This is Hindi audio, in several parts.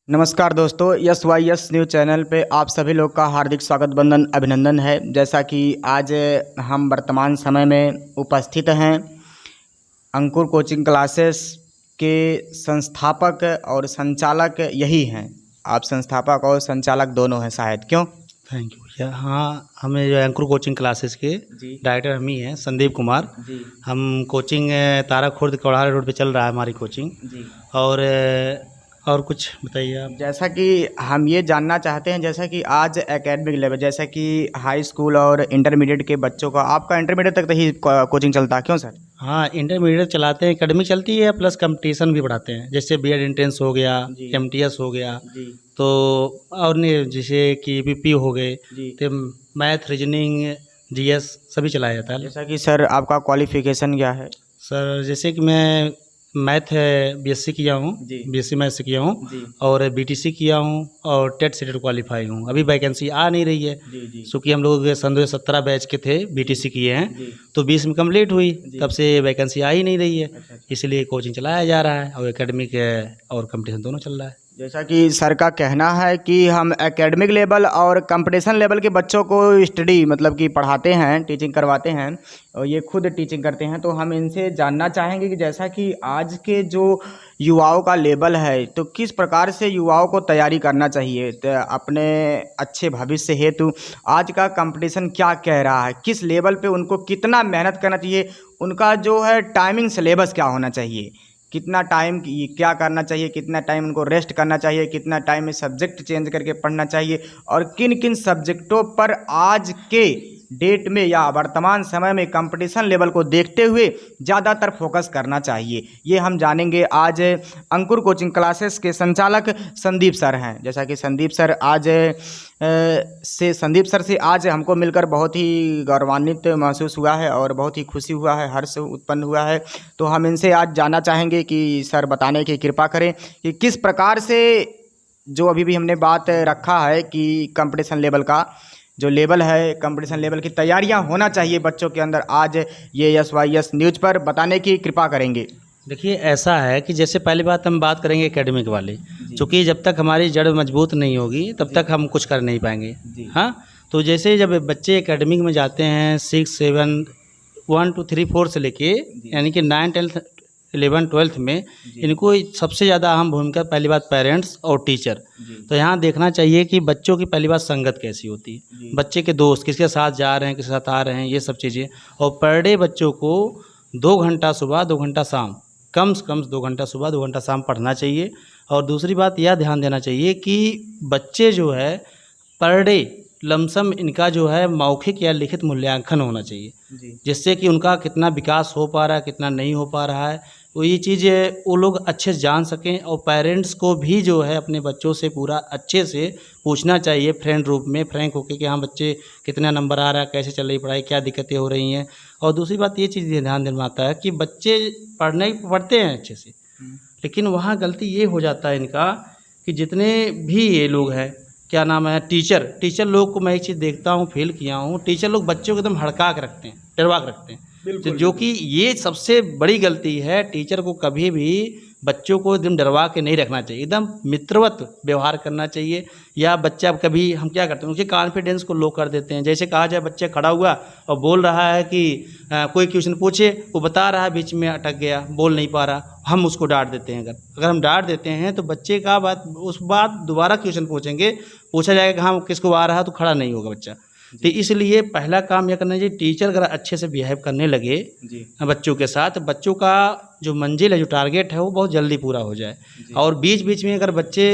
नमस्कार दोस्तों, YS न्यूज़ चैनल पे आप सभी लोग का हार्दिक स्वागत वंदन अभिनंदन है। जैसा कि आज हम वर्तमान समय में उपस्थित हैं अंकुर कोचिंग क्लासेस के संस्थापक और संचालक यही हैं। आप संस्थापक और संचालक दोनों हैं शायद, क्यों? थैंक यू भैया। हाँ, हमें जो अंकुर कोचिंग क्लासेस के डायरेक्टर हम ही हैं, संदीप कुमार जी। हम कोचिंग तारा खुर्द कौड़ार रोड पे चल रहा है हमारी कोचिंग जी। और कुछ बताइए आप। जैसा कि हम ये जानना चाहते हैं, जैसा कि आज एकेडमिक लेवल, जैसा कि हाई स्कूल और इंटरमीडिएट के बच्चों का, आपका इंटरमीडिएट तक तो ही कोचिंग चलता है, क्यों सर? हाँ, इंटरमीडिएट चलाते हैं, एकेडमिक चलती है, प्लस कंपटीशन भी बढ़ाते हैं। जैसे बीएड एंट्रेंस हो गया, MTS हो गया जी। तो और नहीं, जैसे कि BP हो गए, तो मैथ, रीजनिंग, GS सभी चलाया जाता है। जैसा कि सर आपका क्वालिफिकेशन क्या है? सर जैसे कि मैं मैथ BSc किया हूँ, BSc मैथ से किया हूँ और BTC किया हूँ और टेट सीटेट क्वालिफाई हूँ। अभी वैकेंसी आ नहीं रही है क्योंकि हम लोग सन 2017 बैच के थे, BTC किए हैं, तो 20 में कंप्लीट हुई, तब से वैकेंसी आ ही नहीं रही है। इसलिए कोचिंग चलाया जा रहा है और एकेडमिक और कंपटीशन दोनों चल रहा है। जैसा कि सर का कहना है कि हम एकेडमिक लेवल और कंपटीशन लेवल के बच्चों को स्टडी मतलब कि पढ़ाते हैं, टीचिंग करवाते हैं और ये खुद टीचिंग करते हैं। तो हम इनसे जानना चाहेंगे कि जैसा कि आज के जो युवाओं का लेवल है, तो किस प्रकार से युवाओं को तैयारी करना चाहिए तो अपने अच्छे भविष्य हेतु आज का कंपटीशन क्या कह रहा है, किस लेवल पे उनको कितना मेहनत करना चाहिए, उनका जो है टाइमिंग सिलेबस क्या होना चाहिए, कितना टाइम क्या करना चाहिए, कितना टाइम उनको रेस्ट करना चाहिए, कितना टाइम में सब्जेक्ट चेंज करके पढ़ना चाहिए और किन किन सब्जेक्टों पर आज के डेट में या वर्तमान समय में कंपटीशन लेवल को देखते हुए ज़्यादातर फोकस करना चाहिए, ये हम जानेंगे। आज अंकुर कोचिंग क्लासेस के संचालक संदीप सर हैं। जैसा कि संदीप सर से आज हमको मिलकर बहुत ही गौरवान्वित महसूस हुआ है और बहुत ही खुशी हुआ है, हर्ष उत्पन्न हुआ है। तो हम इनसे आज जानना चाहेंगे कि सर बताने की कृपा करें कि किस प्रकार से जो अभी भी हमने बात रखा है कि कंपटीशन लेवल का जो लेवल है, कंपटीशन लेवल की तैयारियां होना चाहिए बच्चों के अंदर, आज ये YS न्यूज़ पर बताने की कृपा करेंगे। देखिए, ऐसा है कि जैसे पहली बात हम बात करेंगे एकेडमिक वाले, क्योंकि जब तक हमारी जड़ मजबूत नहीं होगी तब तक हम कुछ कर नहीं पाएंगे। हाँ, तो जैसे जब बच्चे एकेडमिक में जाते हैं 6, 7, 1, 2, 3, 4 से लेके यानी कि 9, 10, 11, 12 में इनको सबसे ज़्यादा अहम भूमिका पहली बात पेरेंट्स और टीचर। तो यहाँ देखना चाहिए कि बच्चों की पहली बात संगत कैसी होती है, बच्चे के दोस्त किसके साथ जा रहे हैं, किसके साथ आ रहे हैं, ये सब चीज़ें। और पर डे बच्चों को 2 घंटा सुबह 2 घंटा शाम, कम से कम 2 घंटा सुबह 2 घंटा शाम पढ़ना चाहिए। और दूसरी बात यह ध्यान देना चाहिए कि बच्चे जो है पर डे लमसम इनका जो है मौखिक या लिखित मूल्यांकन होना चाहिए, जिससे कि उनका कितना विकास हो पा रहा है, कितना नहीं हो पा रहा है, वो ये चीज़ें वो लोग अच्छे से जान सकें। और पेरेंट्स को भी जो है अपने बच्चों से पूरा अच्छे से पूछना चाहिए, फ्रेंड रूप में फ्रैंक होकर कि हाँ बच्चे कितना नंबर आ रहा है, कैसे चल रही पढ़ाई, क्या दिक्कतें हो रही हैं। और दूसरी बात ये चीज़ ध्यान देना आता है कि बच्चे पढ़ते हैं अच्छे से, लेकिन वहाँ गलती ये हो जाता है इनका कि जितने भी ये लोग हैं, क्या नाम है, टीचर लोग को मैं एक चीज़ देखता हूँ, फील किया हूँ, टीचर लोग बच्चों को एकदम हड़का के रखते हैं, डरवा के रखते हैं, तो जो कि ये सबसे बड़ी गलती है। टीचर को कभी भी बच्चों को एकदम डरवा के नहीं रखना चाहिए, एकदम मित्रवत व्यवहार करना चाहिए। या बच्चा कभी हम क्या करते हैं, उनके कॉन्फिडेंस को लो कर देते हैं। जैसे कहा जाए बच्चा खड़ा हुआ और बोल रहा है कि कोई क्वेश्चन पूछे, वो बता रहा है, बीच में अटक गया, बोल नहीं पा रहा, हम उसको डांट देते हैं। अगर हम डांट देते हैं तो बच्चे का उस बात दोबारा क्वेश्चन पूछेंगे, पूछा जाएगा कि हाँ किसको आ रहा है, तो खड़ा नहीं होगा बच्चा। तो इसलिए पहला काम यह करना चाहिए, टीचर अगर अच्छे से बिहेव करने लगे बच्चों के साथ, बच्चों का जो मंजिल है, जो टारगेट है, वो बहुत जल्दी पूरा हो जाए। और बीच बीच में अगर बच्चे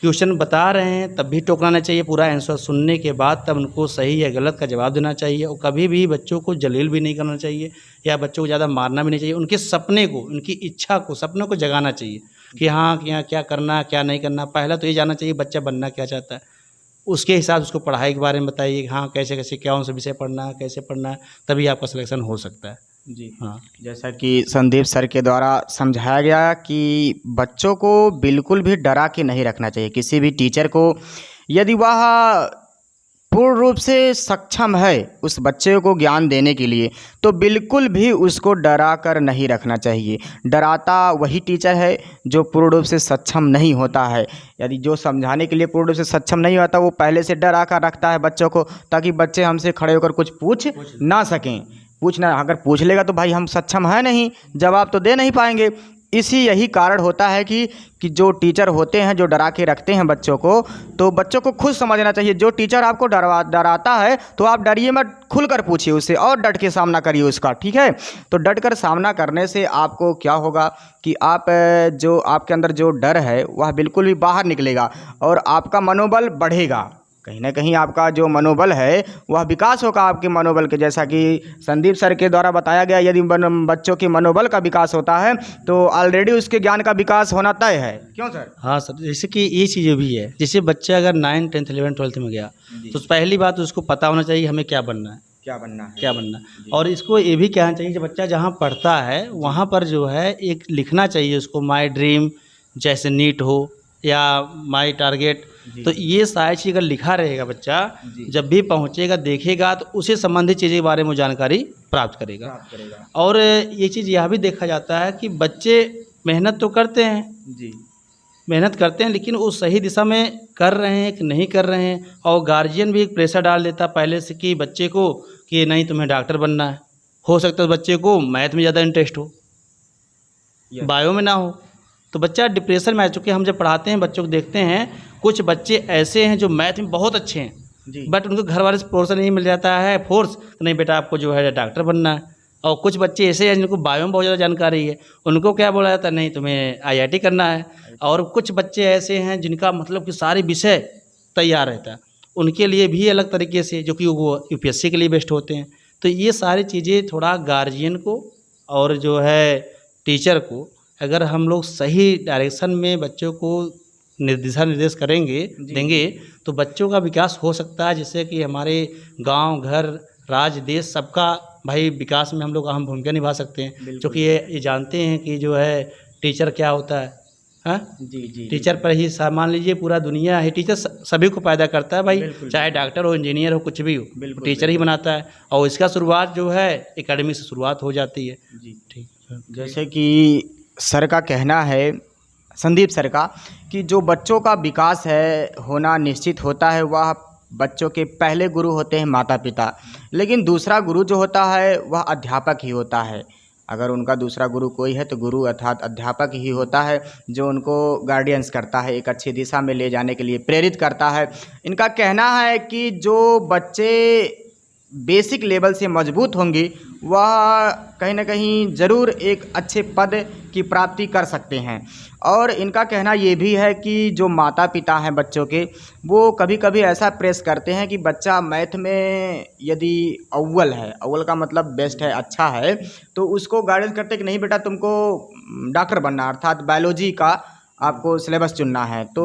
क्वेश्चन बता रहे हैं तब भी टोकना चाहिए, पूरा आंसर सुनने के बाद तब उनको सही या गलत का जवाब देना चाहिए। और कभी भी बच्चों को जलील भी नहीं करना चाहिए या बच्चों को ज़्यादा मारना भी नहीं चाहिए। उनके सपने को, उनकी इच्छा को, सपनों को जगाना चाहिए कि हाँ क्या करना, क्या नहीं करना। पहला तो ये जानना चाहिए बच्चा बनना क्या चाहता है, उसके हिसाब से उसको पढ़ाई के बारे में बताइए, हाँ कैसे कैसे कौन सा विषय पढ़ना है, कैसे पढ़ना है, तभी आपका सिलेक्शन हो सकता है। जी हाँ, जैसा कि संदीप सर के द्वारा समझाया गया कि बच्चों को बिल्कुल भी डरा के नहीं रखना चाहिए। किसी भी टीचर को यदि वह पूर्ण रूप से सक्षम है उस बच्चे को ज्ञान देने के लिए, तो बिल्कुल भी उसको डरा कर नहीं रखना चाहिए। डराता वही टीचर है जो पूर्ण रूप से सक्षम नहीं होता है। यदि जो समझाने के लिए पूर्ण रूप से सक्षम नहीं होता, वो पहले से डरा कर रखता है बच्चों को, ताकि बच्चे हमसे खड़े होकर कुछ पूछ ना सकें। अगर पूछ लेगा तो भाई हम सक्षम है नहीं, जवाब तो दे नहीं पाएंगे। यही कारण होता है कि जो टीचर होते हैं जो डरा के रखते हैं बच्चों को, तो बच्चों को खुद समझना चाहिए। जो टीचर आपको डराता है तो आप डरिए मत, खुलकर पूछिए उससे और डट के सामना करिए उसका, ठीक है। तो डट कर सामना करने से आपको क्या होगा कि जो आपके अंदर जो डर है वह बिल्कुल भी बाहर निकलेगा और आपका मनोबल बढ़ेगा। कहीं ना कहीं आपका जो मनोबल है वह विकास होगा आपके मनोबल के, जैसा कि संदीप सर के द्वारा बताया गया। यदि बच्चों के मनोबल का विकास होता है तो ऑलरेडी उसके ज्ञान का विकास होना तय है। क्यों सर? हाँ सर, जैसे कि ये चीज़ें भी है, जैसे बच्चा अगर 9, 10, 11, 12 में गया तो पहली बात उसको पता होना चाहिए हमें क्या बनना है, क्या बनना है। और इसको ये भी कहना चाहिए कि बच्चा जहाँ पढ़ता है वहाँ पर जो है एक लिखना चाहिए उसको, माई ड्रीम, जैसे नीट हो या माई टारगेट। तो ये सारी चीज़ अगर लिखा रहेगा बच्चा, जब भी पहुँचेगा देखेगा तो उसे संबंधित चीज़ों के बारे में जानकारी प्राप्त करेगा। और ये चीज़ यह भी देखा जाता है कि बच्चे मेहनत तो करते हैं, मेहनत करते हैं, लेकिन वो सही दिशा में कर रहे हैं कि नहीं कर रहे हैं। और गार्जियन भी एक प्रेशर डाल देता पहले से कि बच्चे को कि नहीं तुम्हें डॉक्टर बनना है। हो सकता है बच्चे को मैथ में ज़्यादा इंटरेस्ट हो, बायो में ना हो, तो बच्चा डिप्रेशन में आ चुके। हम जब पढ़ाते हैं बच्चों को देखते हैं, कुछ बच्चे ऐसे हैं जो मैथ में बहुत अच्छे हैं, बट उनको घर वाले से फोर्स नहीं मिल जाता है, फोर्स नहीं बेटा आपको जो है डॉक्टर बनना है। और कुछ बच्चे ऐसे हैं जिनको बायो में बहुत ज़्यादा जानकारी है, उनको क्या बोला जाता है, नहीं तुम्हें IIT करना है। और कुछ बच्चे ऐसे हैं जिनका मतलब कि सारे विषय तैयार रहता है, उनके लिए भी अलग तरीके से, जो कि वो UPSC के लिए बेस्ट होते हैं। तो ये सारी चीज़ें थोड़ा गार्जियन को और जो है टीचर को, अगर हम लोग सही डायरेक्शन में बच्चों को निर्देश देंगे तो बच्चों का विकास हो सकता है, जिससे कि हमारे गांव, घर, राज्य, देश सबका भाई विकास में हम लोग अहम भूमिका निभा सकते हैं। क्योंकि ये जानते हैं कि जो है टीचर क्या होता है। हाँ जी, टीचर पर ही मान लीजिए पूरा दुनिया है। टीचर सभी को पैदा करता है भाई, चाहे डॉक्टर हो, इंजीनियर हो, कुछ भी हो, टीचर ही बनाता है। और इसका शुरुआत जो है एकेडमी से शुरुआत हो जाती है। जी ठीक, जैसे कि सर का कहना है, संदीप सर का, कि जो बच्चों का विकास है होना निश्चित होता है, वह बच्चों के पहले गुरु होते हैं माता पिता, लेकिन दूसरा गुरु जो होता है वह अध्यापक ही होता है। अगर उनका दूसरा गुरु कोई है तो गुरु अर्थात अध्यापक ही होता है, जो उनको गाइडेंस करता है, एक अच्छी दिशा में ले जाने के लिए प्रेरित करता है। इनका कहना है कि जो बच्चे बेसिक लेवल से मजबूत होंगे वह कहीं ना कहीं ज़रूर एक अच्छे पद की प्राप्ति कर सकते हैं। और इनका कहना ये भी है कि जो माता पिता हैं बच्चों के, वो कभी कभी ऐसा प्रेस करते हैं कि बच्चा मैथ में यदि अव्वल है, अव्वल का मतलब बेस्ट है, अच्छा है, तो उसको गाइडेंस करते हैं कि नहीं बेटा तुमको डॉक्टर बनना, अर्थात बायोलॉजी का आपको सिलेबस चुनना है। तो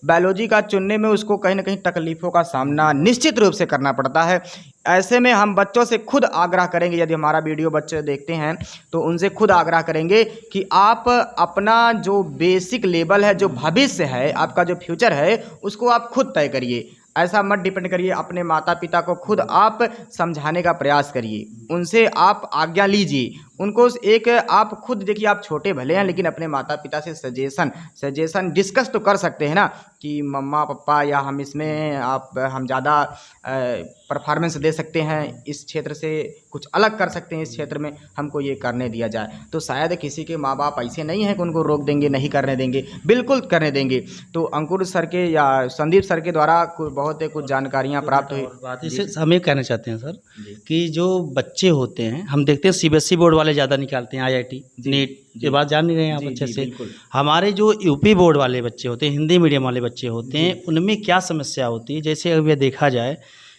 बायोलॉजी का चुनने में उसको कहीं ना कहीं तकलीफ़ों का सामना निश्चित रूप से करना पड़ता है। ऐसे में हम बच्चों से खुद आग्रह करेंगे, यदि हमारा वीडियो बच्चे देखते हैं तो उनसे खुद आग्रह करेंगे कि आप अपना जो बेसिक लेवल है, जो भविष्य है, आपका जो फ्यूचर है, उसको आप खुद तय करिए। ऐसा मत डिपेंड करिए, अपने माता पिता को खुद आप समझाने का प्रयास करिए, उनसे आप आज्ञा लीजिए, उनको एक आप खुद देखिए, आप छोटे भले हैं लेकिन अपने माता पिता से सजेशन डिस्कस तो कर सकते हैं ना, कि मम्मा पापा या हम इसमें हम ज़्यादा परफॉर्मेंस दे सकते हैं, इस क्षेत्र से कुछ अलग कर सकते हैं, इस क्षेत्र में हमको ये करने दिया जाए। तो शायद किसी के माँ बाप ऐसे नहीं हैं कि उनको रोक देंगे, नहीं करने देंगे, बिल्कुल करने देंगे। तो अंकुर सर के या संदीप सर के द्वारा बहुत कुछ जानकारियाँ प्राप्त हुई। बात इसे हम ये कहना चाहते हैं सर कि जो बच्चे होते हैं, हम देखते हैं CBSE बोर्ड वाले ज़्यादा निकालते हैं, IIT, नीट, ये बात जान नहीं रहे हैं आप अच्छे से। हमारे जो UP बोर्ड वाले बच्चे होते हैं, हिंदी मीडियम वाले बच्चे होते हैं, उनमें क्या समस्या होती है। जैसे अगर देखा जाए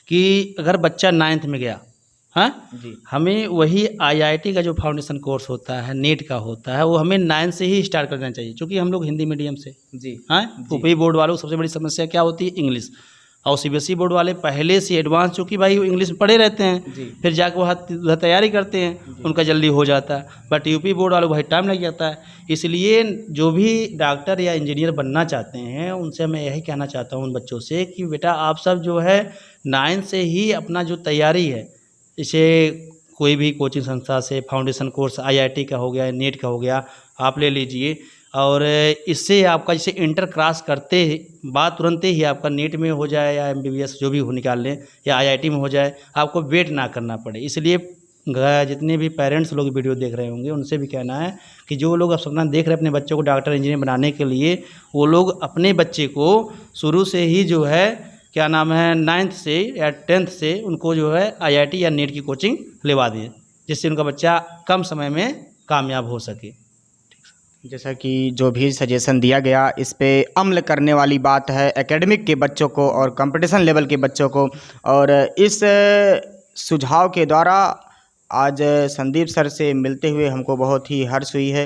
कि अगर बच्चा 9th में गया, हाँ, हमें वही IIT का जो फाउंडेशन कोर्स होता है, नीट का होता है, वो हमें 9 से ही स्टार्ट करना चाहिए, क्योंकि हम लोग हिंदी मीडियम से। हाँ, UP बोर्ड वालों को सबसे बड़ी समस्या क्या होती है, इंग्लिश। और सीबीएसई बोर्ड वाले पहले से एडवांस, चूँकि भाई वो इंग्लिश में पढ़े रहते हैं, फिर जाके वहाँ तैयारी करते हैं, उनका जल्दी हो जाता है। बट यूपी बोर्ड वालों को भाई टाइम लग जाता है। इसलिए जो भी डॉक्टर या इंजीनियर बनना चाहते हैं उनसे मैं यही कहना चाहता हूँ उन बच्चों से कि बेटा आप सब जो है 9 से ही अपना जो तैयारी है, इसे कोई भी कोचिंग संस्था से फाउंडेशन कोर्स IIT का हो गया, नेट का हो गया, आप ले लीजिए। और इससे आपका जैसे इंटर क्रॉस करते बाद तुरंत ही आपका नेट में हो जाए या MBBS जो भी हो निकाल लें या IIT में हो जाए, आपको वेट ना करना पड़े। इसलिए जितने भी पेरेंट्स लोग वीडियो देख रहे होंगे उनसे भी कहना है कि जो लोग अब सपना देख रहे हैं अपने बच्चों को डॉक्टर इंजीनियर बनाने के लिए, वो लोग अपने बच्चे को शुरू से ही जो है क्या नाम है 9th से या 10th से उनको जो है IIT या नेट की कोचिंग लेवा दें, जिससे उनका बच्चा कम समय में कामयाब हो सके। जैसा कि जो भी सजेशन दिया गया इस पे अमल करने वाली बात है एकेडमिक के बच्चों को और कंपटीशन लेवल के बच्चों को। और इस सुझाव के द्वारा आज संदीप सर से मिलते हुए हमको बहुत ही हर्ष हुई है